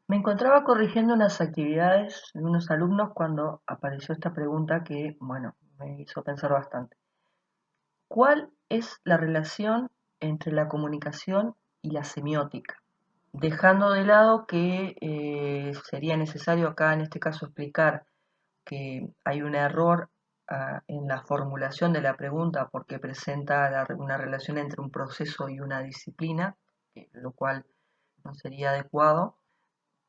Me encontraba corrigiendo unas actividades de unos alumnos cuando apareció esta pregunta que, bueno, me hizo pensar bastante. ¿Cuál es la relación entre la comunicación y la semiótica? Dejando de lado que sería necesario acá en este caso explicar que hay un error en la formulación de la pregunta porque presenta una relación entre un proceso y una disciplina, lo cual no sería adecuado.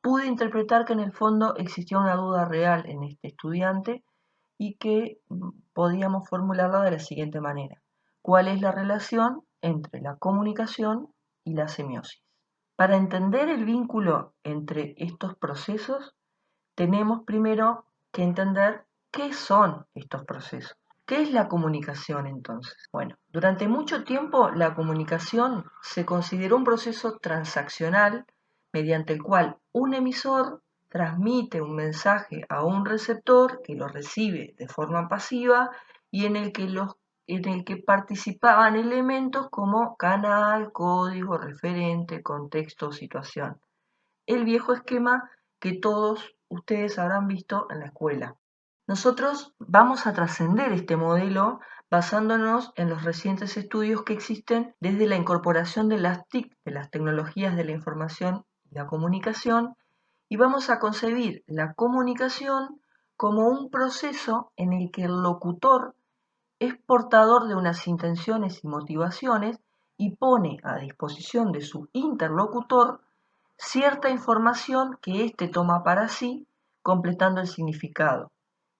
Pude interpretar que en el fondo existía una duda real en este estudiante y que podíamos formularla de la siguiente manera. ¿Cuál es la relación entre la comunicación y la semiosis? Para entender el vínculo entre estos procesos, tenemos primero que entender qué son estos procesos. ¿Qué es la comunicación entonces? Bueno, durante mucho tiempo la comunicación se consideró un proceso transaccional mediante el cual un emisor transmite un mensaje a un receptor que lo recibe de forma pasiva y en el que participaban elementos como canal, código, referente, contexto o situación. El viejo esquema que todos ustedes habrán visto en la escuela. Nosotros vamos a trascender este modelo basándonos en los recientes estudios que existen desde la incorporación de las TIC, de las tecnologías de la información y la comunicación, y vamos a concebir la comunicación como un proceso en el que el locutor es portador de unas intenciones y motivaciones y pone a disposición de su interlocutor cierta información que éste toma para sí, completando el significado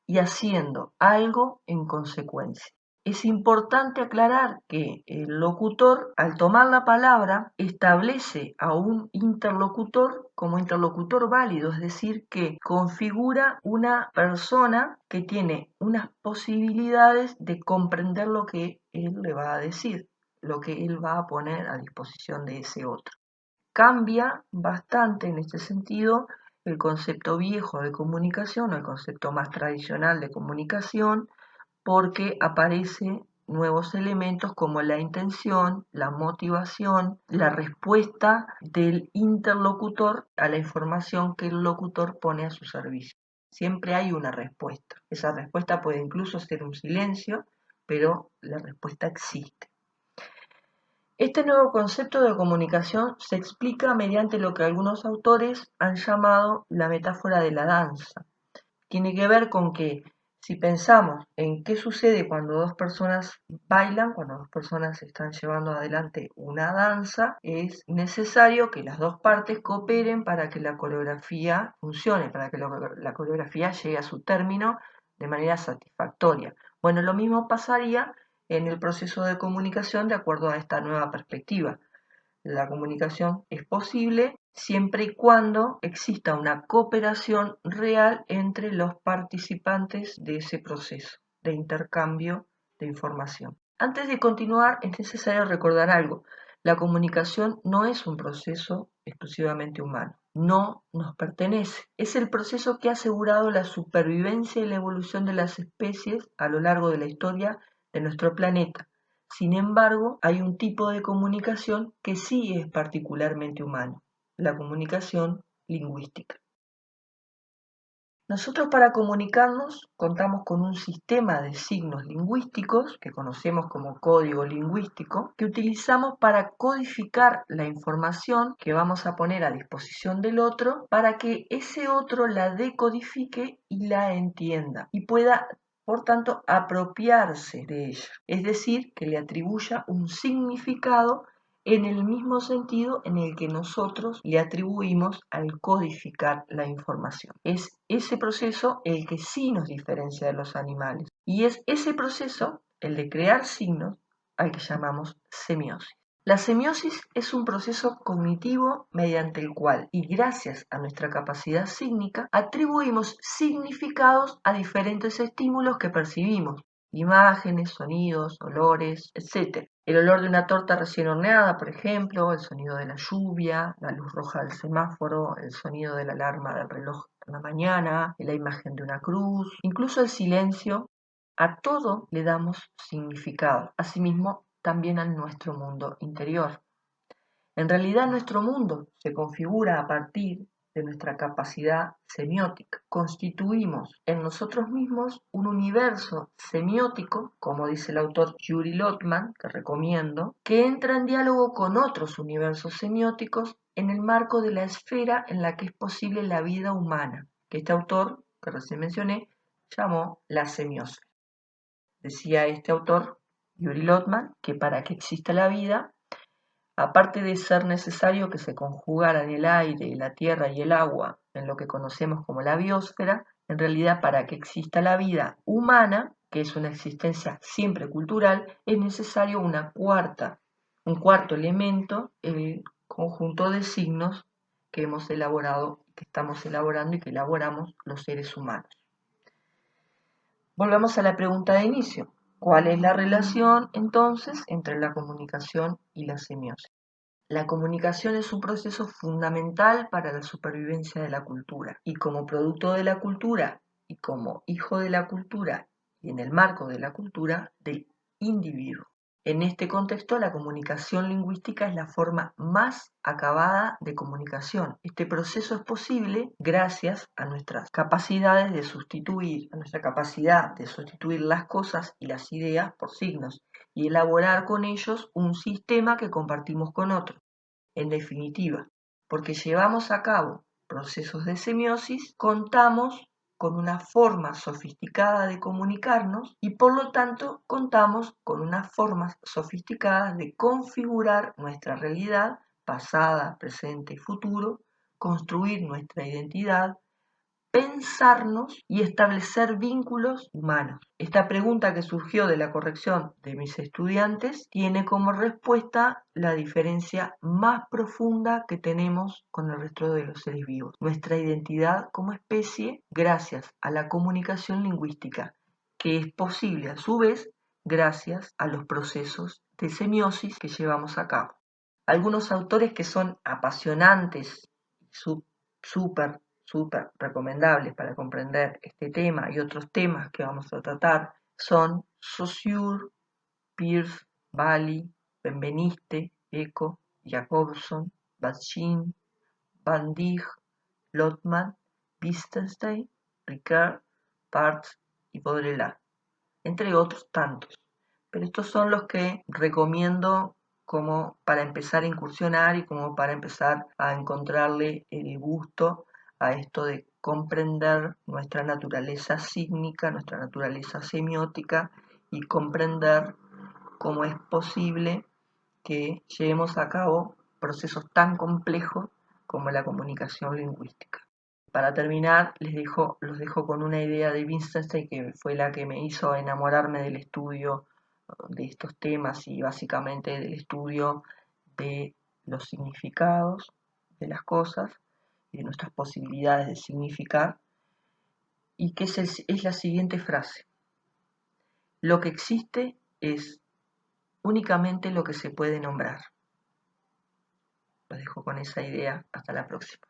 y haciendo algo en consecuencia. Es importante aclarar que el locutor, al tomar la palabra, establece a un interlocutor como interlocutor válido, es decir, que configura una persona que tiene unas posibilidades de comprender lo que él le va a decir, lo que él va a poner a disposición de ese otro. Cambia bastante en este sentido el concepto viejo de comunicación o el concepto más tradicional de comunicación porque aparecen nuevos elementos como la intención, la motivación, la respuesta del interlocutor a la información que el locutor pone a su servicio. Siempre hay una respuesta. Esa respuesta puede incluso ser un silencio, pero la respuesta existe. Este nuevo concepto de comunicación se explica mediante lo que algunos autores han llamado la metáfora de la danza. Tiene que ver con que si pensamos en qué sucede cuando dos personas bailan, cuando dos personas están llevando adelante una danza, es necesario que las dos partes cooperen para que la coreografía funcione, para que la coreografía llegue a su término de manera satisfactoria. Bueno, lo mismo pasaría en el proceso de comunicación de acuerdo a esta nueva perspectiva. La comunicación es posible siempre y cuando exista una cooperación real entre los participantes de ese proceso de intercambio de información. Antes de continuar, es necesario recordar algo. La comunicación no es un proceso exclusivamente humano, no nos pertenece. Es el proceso que ha asegurado la supervivencia y la evolución de las especies a lo largo de la historia de nuestro planeta. Sin embargo, hay un tipo de comunicación que sí es particularmente humano, la comunicación lingüística. Nosotros para comunicarnos contamos con un sistema de signos lingüísticos que conocemos como código lingüístico, que utilizamos para codificar la información que vamos a poner a disposición del otro para que ese otro la decodifique y la entienda y pueda por tanto apropiarse de ella, es decir, que le atribuya un significado en el mismo sentido en el que nosotros le atribuimos al codificar la información. Es ese proceso el que sí nos diferencia de los animales y es ese proceso, el de crear signos, al que llamamos semiosis. La semiosis es un proceso cognitivo mediante el cual, y gracias a nuestra capacidad sígnica, atribuimos significados a diferentes estímulos que percibimos, imágenes, sonidos, olores, etc. El olor de una torta recién horneada, por ejemplo, el sonido de la lluvia, la luz roja del semáforo, el sonido de la alarma del reloj en la mañana, la imagen de una cruz, incluso el silencio. A todo le damos significado, asimismo también a nuestro mundo interior. En realidad nuestro mundo se configura a partir de nuestra capacidad semiótica. Constituimos en nosotros mismos un universo semiótico, como dice el autor Yuri Lotman, que recomiendo, que entra en diálogo con otros universos semióticos en el marco de la esfera en la que es posible la vida humana, que este autor, que recién mencioné, llamó la semiosfera. Decía este autor, Yuri Lotman, que para que exista la vida, aparte de ser necesario que se conjugaran el aire, la tierra y el agua en lo que conocemos como la biosfera, en realidad para que exista la vida humana, que es una existencia siempre cultural, es necesario un cuarto elemento, el conjunto de signos que hemos elaborado, que estamos elaborando y que elaboramos los seres humanos. Volvamos a la pregunta de inicio. ¿Cuál es la relación entonces entre la comunicación y la semiosis? La comunicación es un proceso fundamental para la supervivencia de la cultura y como producto de la cultura y como hijo de la cultura y en el marco de la cultura del individuo. En este contexto, la comunicación lingüística es la forma más acabada de comunicación. Este proceso es posible gracias a nuestras capacidades de sustituir, a nuestra capacidad de sustituir las cosas y las ideas por signos y elaborar con ellos un sistema que compartimos con otros. En definitiva, porque llevamos a cabo procesos de semiosis, contamos con una forma sofisticada de comunicarnos y por lo tanto contamos con unas formas sofisticadas de configurar nuestra realidad, pasada, presente y futuro, construir nuestra identidad, pensarnos y establecer vínculos humanos. Esta pregunta que surgió de la corrección de mis estudiantes tiene como respuesta la diferencia más profunda que tenemos con el resto de los seres vivos, nuestra identidad como especie gracias a la comunicación lingüística, que es posible a su vez gracias a los procesos de semiosis que llevamos a cabo. Algunos autores que son apasionantes, súper recomendables para comprender este tema y otros temas que vamos a tratar son Saussure, Peirce, Bally, Benveniste, Eco, Jacobson, Bachin, Van Dijk, Lotman, Wittgenstein, Ricard, Barthes y Baudrillard, entre otros tantos. Pero estos son los que recomiendo como para empezar a incursionar y como para empezar a encontrarle el gusto a esto de comprender nuestra naturaleza sígnica, nuestra naturaleza semiótica y comprender cómo es posible que llevemos a cabo procesos tan complejos como la comunicación lingüística. Para terminar, los dejo con una idea de Wittgenstein que fue la que me hizo enamorarme del estudio de estos temas y básicamente del estudio de los significados de las cosas y de nuestras posibilidades de significar, y que es la siguiente frase: lo que existe es únicamente lo que se puede nombrar. Los dejo con esa idea. Hasta la próxima.